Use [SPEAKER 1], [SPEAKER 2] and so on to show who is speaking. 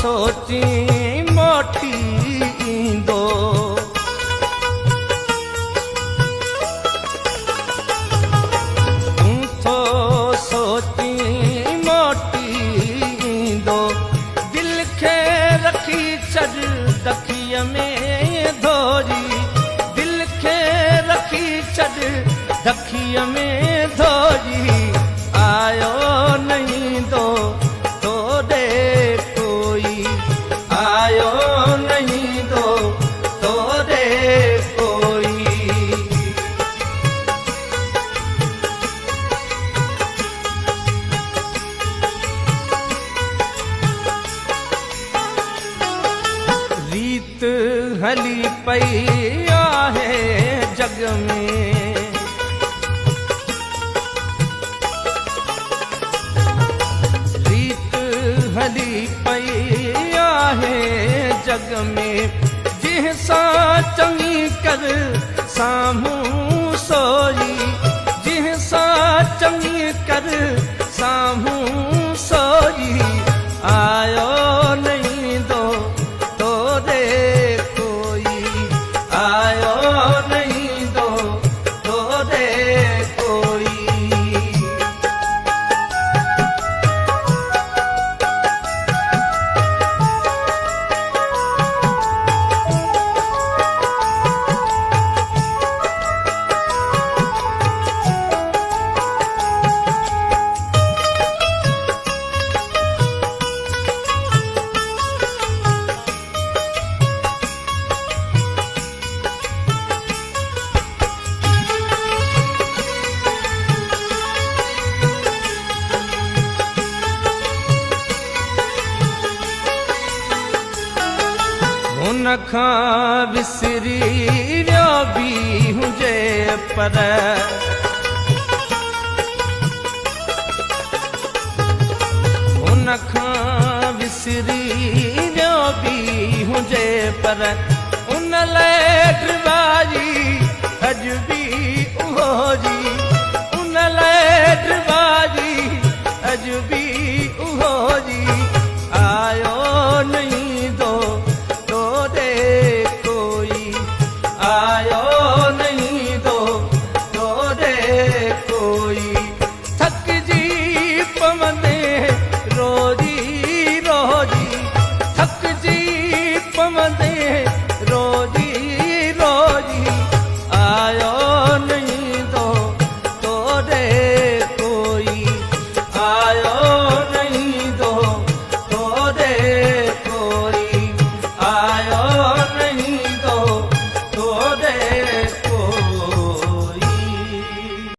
[SPEAKER 1] सोची मोटी ईंदो। तूं थो सोची मोटी ईंदो। दिल खे रखी छॾ तकीअ में धोरी। दिल खे रखी छॾ तकीअ में धोरी। आयो नहीं दो तोड़े कोई। आयो नहीं दो तोड़े कोई। रीत हली पई आहे जग में। हली पई आहे जग में। जंहिंसां चङी कर साम्हूं सोई। जंहिंसां चङी कर साम्हूं सोई। आयो नहीं दो तोड़े कोई। आयो नहीं दो तोड़े कोई। उनखां विसरी वियो बि हुजे पर। उनखां विसरी वियो बि हुजे पर। उन लाइ ड्रिबाजी अॼु बि उहो जी। उन लाइ ड्रिबाजी अॼु बि उहो जी। आयो नहीं दो तोड़े कोई। आयो नहीं दो तोड़े कोई।